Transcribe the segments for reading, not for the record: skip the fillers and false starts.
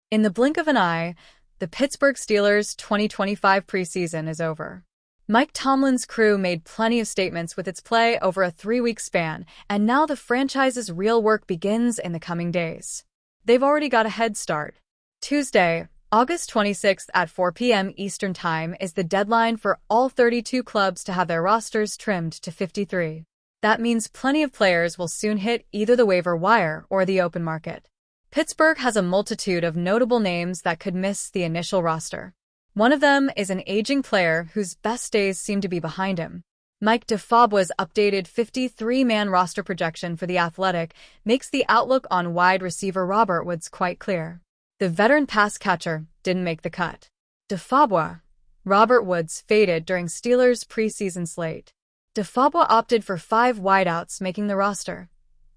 In the blink of an eye, the Pittsburgh Steelers' 2025 preseason is over. Mike Tomlin's crew made plenty of statements with its play over a 3-week span, and now the franchise's real work begins in the coming days. They've already got a head start. Tuesday, August 26th at 4 p.m. Eastern Time is the deadline for all 32 clubs to have their rosters trimmed to 53. That means plenty of players will soon hit either the waiver wire or the open market. Pittsburgh has a multitude of notable names that could miss the initial roster. One of them is an aging player whose best days seem to be behind him. Mike Defabwa's updated 53-man roster projection for The Athletic makes the outlook on wide receiver Robert Woods quite clear. The veteran pass catcher didn't make the cut. Defabwa, Robert Woods faded during Steelers' preseason slate. Defabwa opted for 5 wideouts making the roster: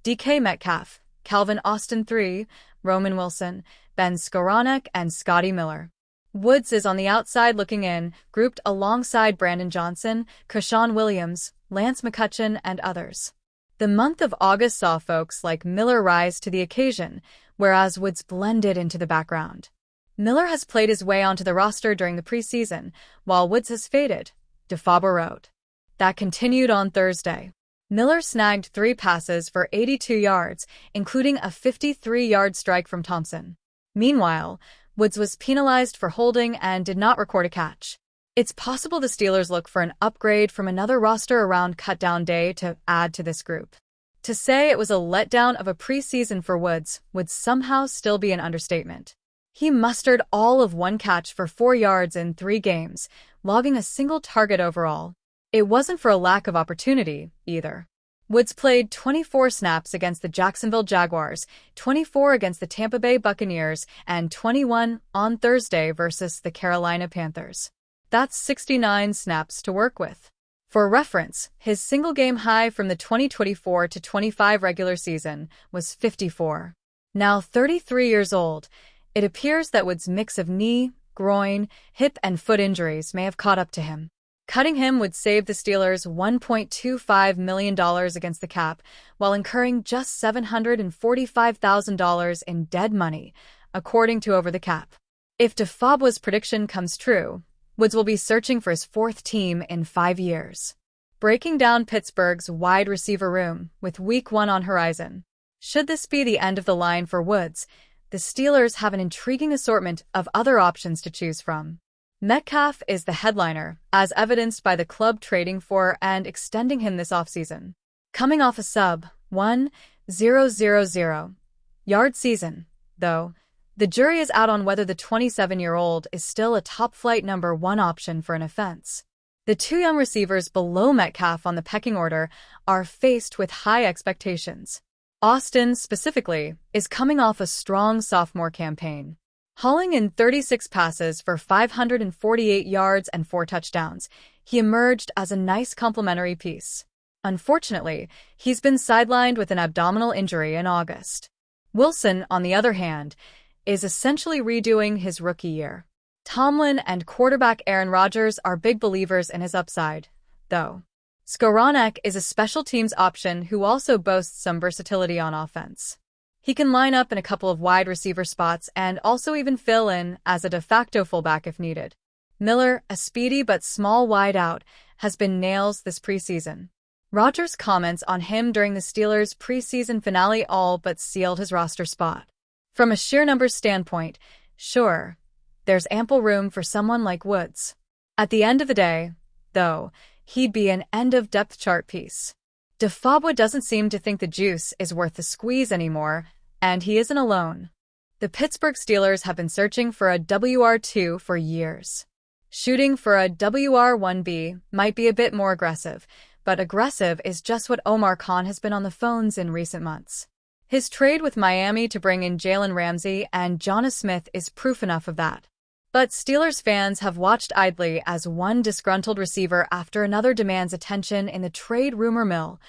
DK Metcalf, Calvin Austin III, Roman Wilson, Ben Skowronek, and Scotty Miller. Woods is on the outside looking in, grouped alongside Brandon Johnson, Krishawn Williams, Lance McCutcheon, and others. The month of August saw folks like Miller rise to the occasion, whereas Woods blended into the background. Miller has played his way onto the roster during the preseason, while Woods has faded, Defabwa wrote. That continued on Thursday. Miller snagged 3 passes for 82 yards, including a 53-yard strike from Thompson. Meanwhile, Woods was penalized for holding and did not record a catch. It's possible the Steelers look for an upgrade from another roster around cutdown day to add to this group. To say it was a letdown of a preseason for Woods would somehow still be an understatement. He mustered all of 1 catch for 4 yards in 3 games, logging a single target overall. It wasn't for a lack of opportunity, either. Woods played 24 snaps against the Jacksonville Jaguars, 24 against the Tampa Bay Buccaneers, and 21 on Thursday versus the Carolina Panthers. That's 69 snaps to work with. For reference, his single-game high from the 2024-25 regular season was 54. Now 33 years old, it appears that Woods' mix of knee, groin, hip, and foot injuries may have caught up to him. Cutting him would save the Steelers $1.25 million against the cap, while incurring just $745,000 in dead money, according to Over the Cap. If Defabwa's prediction comes true, Woods will be searching for his 4th team in 5 years. Breaking down Pittsburgh's wide receiver room, with Week 1 on horizon. Should this be the end of the line for Woods, the Steelers have an intriguing assortment of other options to choose from. Metcalf is the headliner, as evidenced by the club trading for and extending him this offseason. Coming off a sub-1,000-yard season, though, the jury is out on whether the 27-year-old is still a top-flight number 1 option for an offense. The 2 young receivers below Metcalf on the pecking order are faced with high expectations. Austin, specifically, is coming off a strong sophomore campaign. Hauling in 36 passes for 548 yards and 4 touchdowns, he emerged as a nice complementary piece. Unfortunately, he's been sidelined with an abdominal injury in August. Wilson, on the other hand, is essentially redoing his rookie year. Tomlin and quarterback Aaron Rodgers are big believers in his upside, though. Skowronek is a special teams option who also boasts some versatility on offense. He can line up in a couple of wide receiver spots and also even fill in as a de facto fullback if needed. Miller, a speedy but small wideout, has been nails this preseason. Rodgers' comments on him during the Steelers' preseason finale all but sealed his roster spot. From a sheer numbers standpoint, sure, there's ample room for someone like Woods. At the end of the day, though, he'd be an end-of-depth chart piece. Defabwa doesn't seem to think the juice is worth the squeeze anymore, and he isn't alone. The Pittsburgh Steelers have been searching for a WR2 for years. Shooting for a WR1B might be a bit more aggressive, but aggressive is just what Omar Khan has been on the phones in recent months. His trade with Miami to bring in Jalen Ramsey and Jonas Smith is proof enough of that. But Steelers fans have watched idly as one disgruntled receiver after another demands attention in the trade rumor mill,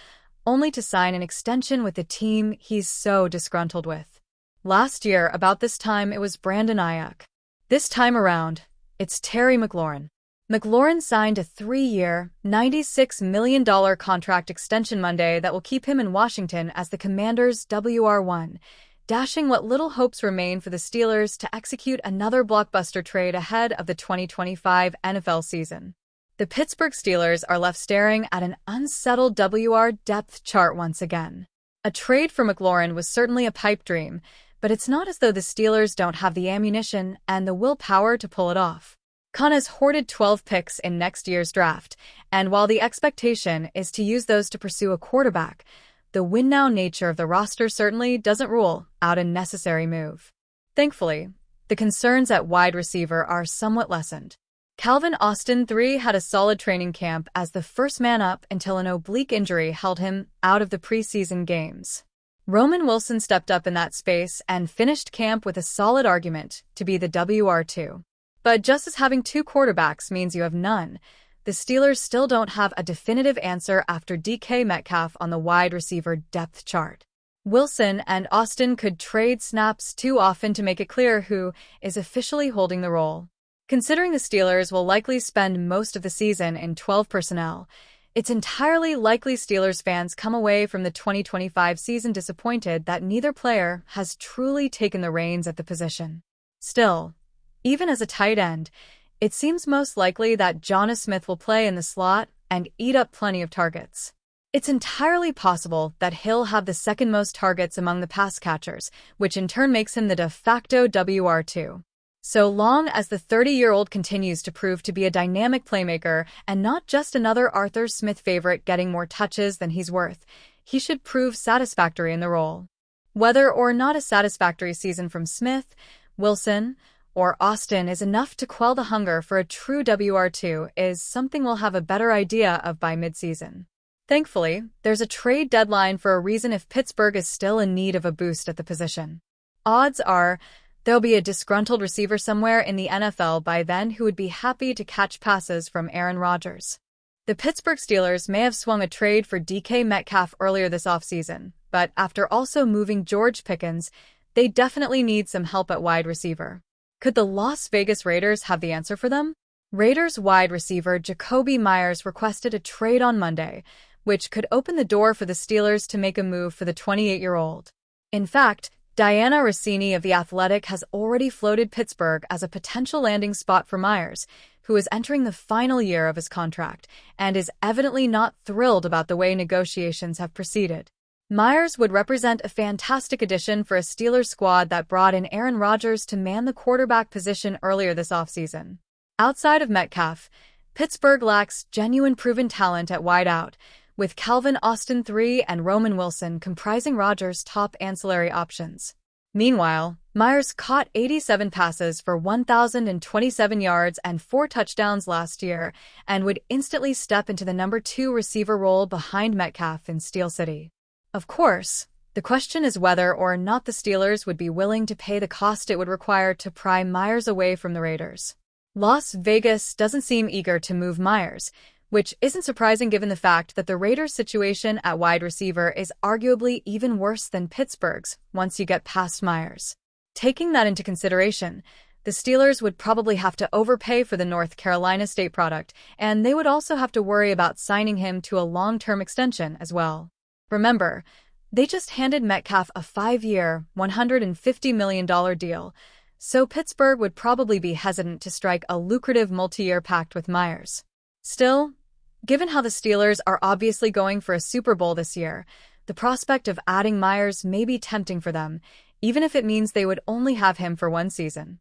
only to sign an extension with the team he's so disgruntled with. Last year, about this time, it was Brandon Ayuk. This time around, it's Terry McLaurin. McLaurin signed a 3-year, $96 million contract extension Monday that will keep him in Washington as the Commanders' WR1. dashing what little hopes remain for the Steelers to execute another blockbuster trade ahead of the 2025 NFL season. The Pittsburgh Steelers are left staring at an unsettled WR depth chart once again. A trade for McLaurin was certainly a pipe dream, but it's not as though the Steelers don't have the ammunition and the willpower to pull it off. Khan has hoarded 12 picks in next year's draft, and while the expectation is to use those to pursue a quarterback, the win-now nature of the roster certainly doesn't rule out a necessary move. Thankfully, the concerns at wide receiver are somewhat lessened. Calvin Austin III had a solid training camp as the first man up until an oblique injury held him out of the preseason games. Roman Wilson stepped up in that space and finished camp with a solid argument to be the WR2. But just as having two quarterbacks means you have none, the Steelers still don't have a definitive answer after DK Metcalf on the wide receiver depth chart. Wilson and Austin could trade snaps too often to make it clear who is officially holding the role. Considering the Steelers will likely spend most of the season in 12 personnel, it's entirely likely Steelers fans come away from the 2025 season disappointed that neither player has truly taken the reins at the position. Still, even as a tight end, it seems most likely that Jonnu Smith will play in the slot and eat up plenty of targets. It's entirely possible that he'll have the second most targets among the pass catchers, which in turn makes him the de facto WR2. So long as the 30-year-old continues to prove to be a dynamic playmaker and not just another Arthur Smith favorite getting more touches than he's worth, he should prove satisfactory in the role. Whether or not a satisfactory season from Smith, Wilson, or Austin is enough to quell the hunger for a true WR2 is something we'll have a better idea of by midseason. Thankfully, there's a trade deadline for a reason if Pittsburgh is still in need of a boost at the position. Odds are there'll be a disgruntled receiver somewhere in the NFL by then who would be happy to catch passes from Aaron Rodgers. The Pittsburgh Steelers may have swung a trade for DK Metcalf earlier this offseason, but after also moving George Pickens, they definitely need some help at wide receiver. Could the Las Vegas Raiders have the answer for them? Raiders wide receiver Jakobi Meyers requested a trade on Monday, which could open the door for the Steelers to make a move for the 28-year-old. In fact, Diana Rossini of The Athletic has already floated Pittsburgh as a potential landing spot for Meyers, who is entering the final year of his contract and is evidently not thrilled about the way negotiations have proceeded. Meyers would represent a fantastic addition for a Steelers squad that brought in Aaron Rodgers to man the quarterback position earlier this offseason. Outside of Metcalf, Pittsburgh lacks genuine proven talent at wideout, with Calvin Austin III and Roman Wilson comprising Rodgers' top ancillary options. Meanwhile, Meyers caught 87 passes for 1,027 yards and 4 touchdowns last year and would instantly step into the number 2 receiver role behind Metcalf in Steel City. Of course, the question is whether or not the Steelers would be willing to pay the cost it would require to pry Meyers away from the Raiders. Las Vegas doesn't seem eager to move Meyers, which isn't surprising given the fact that the Raiders' situation at wide receiver is arguably even worse than Pittsburgh's once you get past Meyers. Taking that into consideration, the Steelers would probably have to overpay for the North Carolina State product, and they would also have to worry about signing him to a long-term extension as well. Remember, they just handed Metcalf a 5-year, $150 million deal, so Pittsburgh would probably be hesitant to strike a lucrative multi-year pact with Meyers. Still, given how the Steelers are obviously going for a Super Bowl this year, the prospect of adding Meyers may be tempting for them, even if it means they would only have him for one season.